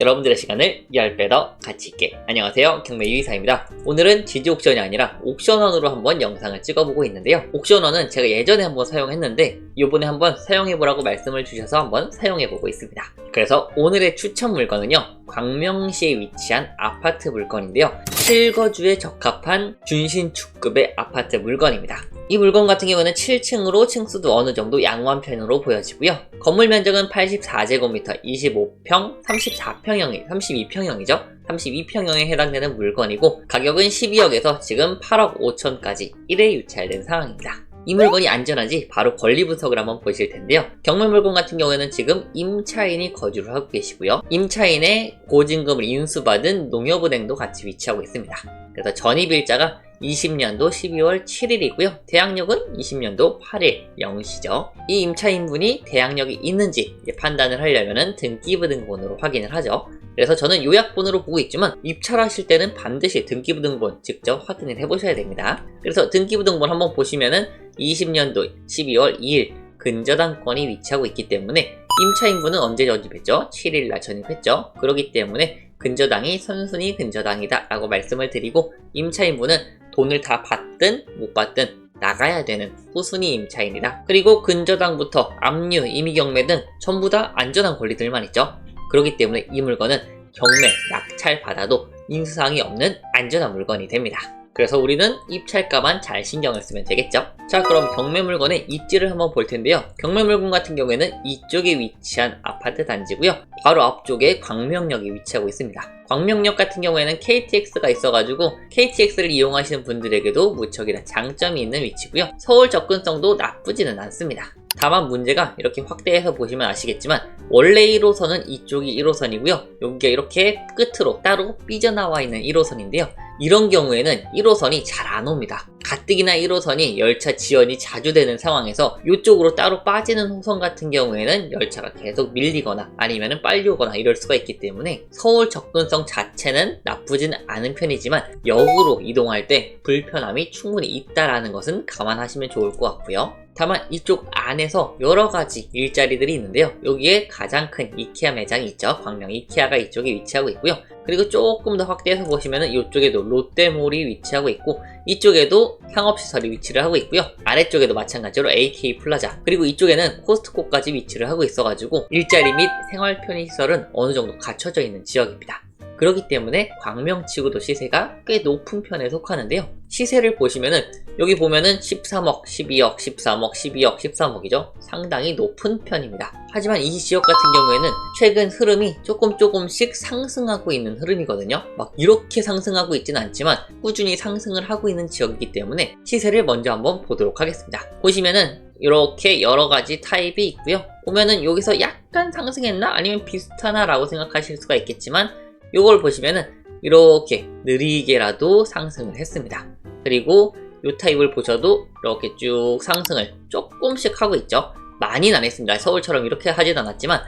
여러분들의 시간을 10배 더 가치 있게. 안녕하세요, 경매 유이사입니다. 오늘은 지지 옥션이 아니라 옥션원으로 한번 영상을 찍어보고 있는데요. 옥션원은 제가 예전에 한번 사용했는데 이번에 한번 사용해보라고 말씀을 주셔서 한번 사용해보고 있습니다. 그래서 오늘의 추천 물건은요, 광명시에 위치한 아파트 물건인데요, 실거주에 적합한 준신축급의 아파트 물건입니다. 이 물건 같은 경우는 7층으로 층수도 어느 정도 양호한 편으로 보여지고요. 건물 면적은 84제곱미터 25평 32평형이죠. 32평형에 해당되는 물건이고, 가격은 12억에서 지금 8억 5천까지 1회 유찰된 상황입니다. 이 물건이 안전한지 바로 권리 분석을 한번 보실 텐데요. 경매 물건 같은 경우에는 지금 임차인이 거주를 하고 계시고요. 임차인의 보증금을 인수받은 농협은행도 같이 위치하고 있습니다. 그래서 전입일자가 20년도 12월 7일이고요. 대항력은 20년도 8일 0시죠. 이 임차인분이 대항력이 있는지 판단을 하려면 등기부등본으로 확인을 하죠. 그래서 저는 요약본으로 보고 있지만 입찰하실 때는 반드시 등기부등본 직접 확인을 해보셔야 됩니다. 그래서 등기부등본 한번 보시면은 20년도 12월 2일 근저당권이 위치하고 있기 때문에 임차인분은 언제 전입했죠? 7일날 전입했죠. 그렇기 때문에 근저당이 선순위 근저당이다 라고 말씀을 드리고, 임차인분은 돈을 다 받든 못 받든 나가야 되는 후순위 임차인이다. 그리고 근저당부터 압류, 임의경매 등 전부 다 안전한 권리들만 있죠. 그렇기 때문에 이 물건은 경매, 낙찰 받아도 인수사항이 없는 안전한 물건이 됩니다. 그래서 우리는 입찰가만 잘 신경을 쓰면 되겠죠. 자, 그럼 경매 물건의 입지를 한번 볼 텐데요. 경매 물건 같은 경우에는 이쪽에 위치한 아파트 단지고요. 바로 앞쪽에 광명역이 위치하고 있습니다. 광명역 같은 경우에는 KTX가 있어가지고 KTX를 이용하시는 분들에게도 무척이나 장점이 있는 위치고요. 서울 접근성도 나쁘지는 않습니다. 다만 문제가, 이렇게 확대해서 보시면 아시겠지만 원래 1호선은 이쪽이 1호선이고요. 여기가 이렇게 끝으로 따로 삐져나와 있는 1호선인데요. 이런 경우에는 1호선이 잘 안 옵니다. 가뜩이나 1호선이 열차 지연이 자주 되는 상황에서 이쪽으로 따로 빠지는 호선 같은 경우에는 열차가 계속 밀리거나 아니면 빨리 오거나 이럴 수가 있기 때문에 서울 접근성 자체는 나쁘진 않은 편이지만 역으로 이동할 때 불편함이 충분히 있다라는 것은 감안하시면 좋을 것 같고요. 다만 이쪽 안에서 여러가지 일자리들이 있는데요. 여기에 가장 큰 이케아 매장이 있죠. 광명 이케아가 이쪽에 위치하고 있고요. 그리고 조금 더 확대해서 보시면은 이쪽에도 롯데몰이 위치하고 있고, 이쪽에도 상업시설이 위치를 하고 있고요. 아래쪽에도 마찬가지로 AK 플라자, 그리고 이쪽에는 코스트코까지 위치를 하고 있어가지고 일자리 및 생활 편의시설은 어느 정도 갖춰져 있는 지역입니다. 그렇기 때문에 광명치고도 시세가 꽤 높은 편에 속하는데요. 시세를 보시면은 여기 보면은 13억, 12억, 13억, 12억, 13억이죠. 상당히 높은 편입니다. 하지만 이 지역 같은 경우에는 최근 흐름이 조금씩 상승하고 있는 흐름이거든요. 막 이렇게 상승하고 있진 않지만 꾸준히 상승을 하고 있는 지역이기 때문에 시세를 먼저 한번 보도록 하겠습니다. 보시면은 이렇게 여러가지 타입이 있고요. 보면은 여기서 약간 상승했나? 아니면 비슷하나? 라고 생각하실 수가 있겠지만 요걸 보시면은 이렇게 느리게라도 상승을 했습니다. 그리고 요 타입을 보셔도 이렇게 쭉 상승을 조금씩 하고 있죠. 많이는 안 했습니다. 서울처럼 이렇게 하진 않았지만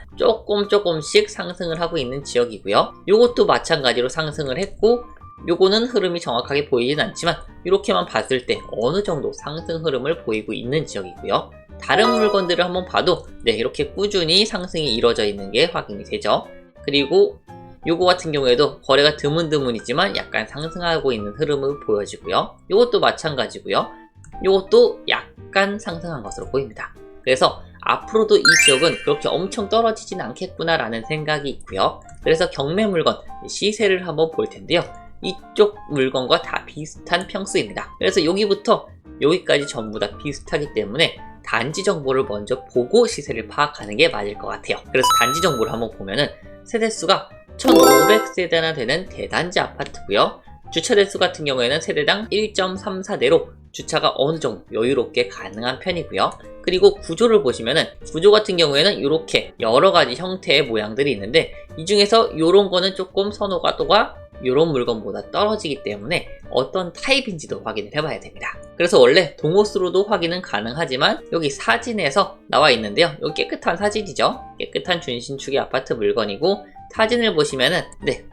조금씩 상승을 하고 있는 지역이고요. 요것도 마찬가지로 상승을 했고, 요거는 흐름이 정확하게 보이진 않지만 이렇게만 봤을 때 어느 정도 상승 흐름을 보이고 있는 지역이고요. 다른 물건들을 한번 봐도 이렇게 꾸준히 상승이 이루어져 있는 게 확인이 되죠. 그리고 요거 같은 경우에도 거래가 드문드문이지만 약간 상승하고 있는 흐름을 보여지고요. 요것도 마찬가지고요. 요것도 약간 상승한 것으로 보입니다. 그래서 앞으로도 이 지역은 그렇게 엄청 떨어지진 않겠구나 라는 생각이 있고요. 그래서 경매 물건 시세를 한번 볼 텐데요. 이쪽 물건과 다 비슷한 평수입니다. 그래서 여기부터 여기까지 전부 다 비슷하기 때문에 단지 정보를 먼저 보고 시세를 파악하는 게 맞을 것 같아요. 그래서 단지 정보를 한번 보면은 세대수가 1500세대나 되는 대단지 아파트고요. 주차 대수 같은 경우에는 세대당 1.34대로 주차가 어느 정도 여유롭게 가능한 편이고요. 그리고 구조를 보시면은, 구조 같은 경우에는 이렇게 여러가지 형태의 모양들이 있는데 이 중에서 이런 거는 조금 선호도가 이런 물건보다 떨어지기 때문에 어떤 타입인지도 확인을 해봐야 됩니다. 그래서 원래 동호수로도 확인은 가능하지만 여기 사진에서 나와 있는데요. 여기 깨끗한 사진이죠. 깨끗한 준신축의 아파트 물건이고, 사진을 보시면은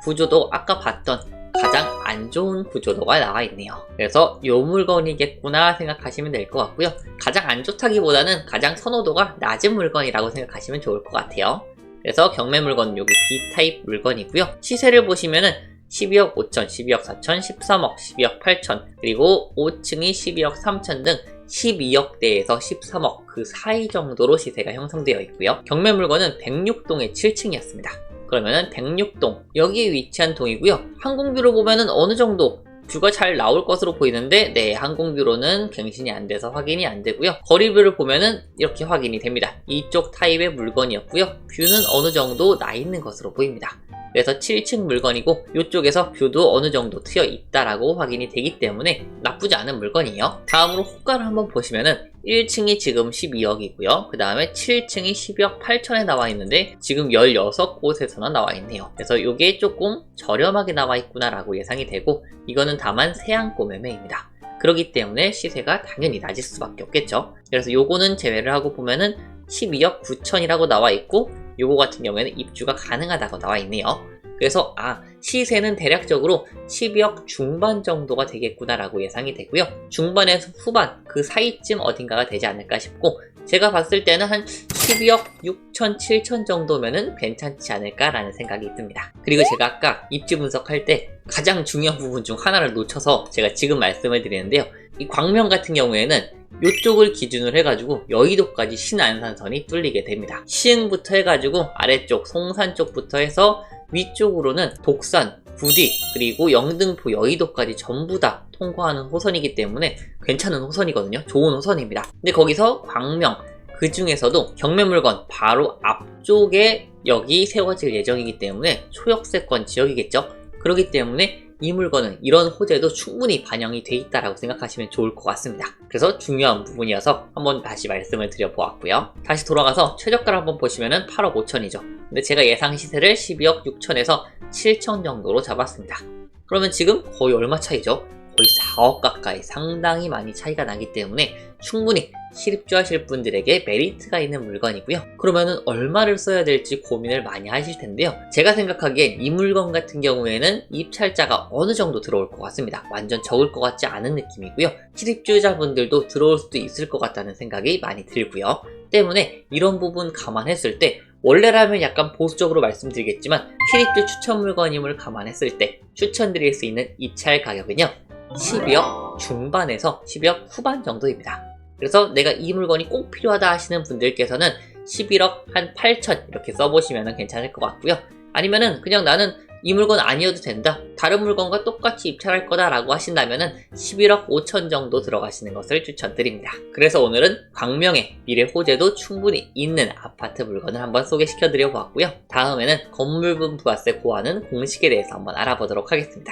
구조도 아까 봤던 가장 안 좋은 구조도가 나와 있네요. 그래서 요 물건이겠구나 생각하시면 될 것 같고요. 가장 안 좋다기보다는 가장 선호도가 낮은 물건이라고 생각하시면 좋을 것 같아요. 그래서 경매 물건은 여기 B타입 물건이고요. 시세를 보시면은 12억 5천, 12억 4천, 13억, 12억 8천, 그리고 5층이 12억 3천 등 12억대에서 13억 그 사이 정도로 시세가 형성되어 있고요. 경매 물건은 106동의 7층이었습니다. 그러면은 106동 여기에 위치한 동이고요. 항공뷰로 보면은 어느 정도 뷰가 잘 나올 것으로 보이는데 네, 항공뷰로는 갱신이 안 돼서 확인이 안 되고요. 거리뷰를 보면은 이렇게 확인이 됩니다. 이쪽 타입의 물건이었고요. 뷰는 어느 정도 나 있는 것으로 보입니다. 그래서 7층 물건이고 이쪽에서 뷰도 어느 정도 트여 있다라고 확인이 되기 때문에 나쁘지 않은 물건이에요. 다음으로 호가를 한번 보시면은 1층이 지금 12억이고요. 그 다음에 7층이 12억 8천에 나와 있는데 지금 16곳에서나 나와 있네요. 그래서 이게 조금 저렴하게 나와 있구나 라고 예상이 되고 이거는 다만 세안고 매매입니다. 그렇기 때문에 시세가 당연히 낮을 수밖에 없겠죠. 그래서 요거는 제외를 하고 보면은 12억 9천이라고 나와 있고 요거 같은 경우에는 입주가 가능하다고 나와 있네요. 그래서 시세는 대략적으로 12억 중반 정도가 되겠구나 라고 예상이 되고요. 중반에서 후반 그 사이쯤 어딘가가 되지 않을까 싶고 제가 봤을 때는 한 12억 6천 7천 정도면은 괜찮지 않을까 라는 생각이 듭니다. 그리고 제가 아까 입지 분석할 때 가장 중요한 부분 중 하나를 놓쳐서 제가 지금 말씀을 드리는데요. 이 광명 같은 경우에는 이쪽을 기준으로 해가지고 여의도까지 신안산선이 뚫리게 됩니다. 시흥부터 해가지고 아래쪽 송산 쪽부터 해서 위쪽으로는 독산, 부디, 그리고 영등포, 여의도까지 전부 다 통과하는 호선이기 때문에 괜찮은 호선이거든요. 좋은 호선입니다. 근데 거기서 광명, 그 중에서도 경매 물건 바로 앞쪽에 여기 세워질 예정이기 때문에 초역세권 지역이겠죠. 그렇기 때문에 이 물건은 이런 호재도 충분히 반영이 돼 있다고 생각하시면 좋을 것 같습니다. 그래서 중요한 부분이어서 한번 다시 말씀을 드려보았고요. 다시 돌아가서 최저가를 한번 보시면은 8억 5천이죠. 근데 제가 예상 시세를 12억 6천에서 7천 정도로 잡았습니다. 그러면 지금 거의 얼마 차이죠? 거의 4억 가까이 상당히 많이 차이가 나기 때문에 충분히 실입주하실 분들에게 메리트가 있는 물건이고요. 그러면은 얼마를 써야 될지 고민을 많이 하실 텐데요. 제가 생각하기엔 이 물건 같은 경우에는 입찰자가 어느 정도 들어올 것 같습니다. 완전 적을 것 같지 않은 느낌이고요. 실입주자분들도 들어올 수도 있을 것 같다는 생각이 많이 들고요. 때문에 이런 부분 감안했을 때 원래라면 약간 보수적으로 말씀드리겠지만 실입주 추천 물건임을 감안했을 때 추천드릴 수 있는 입찰 가격은요 12억 중반에서 12억 후반 정도입니다. 그래서 내가 이 물건이 꼭 필요하다 하시는 분들께서는 11억 한 8천 이렇게 써보시면 괜찮을 것 같고요. 아니면은 그냥 나는 이 물건 아니어도 된다, 다른 물건과 똑같이 입찰할 거다 라고 하신다면은 11억 5천 정도 들어가시는 것을 추천드립니다. 그래서 오늘은 광명의 미래 호재도 충분히 있는 아파트 물건을 한번 소개시켜 드려 보았고요. 다음에는 건물분 부가세 고하는 공식에 대해서 한번 알아보도록 하겠습니다.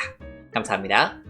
감사합니다.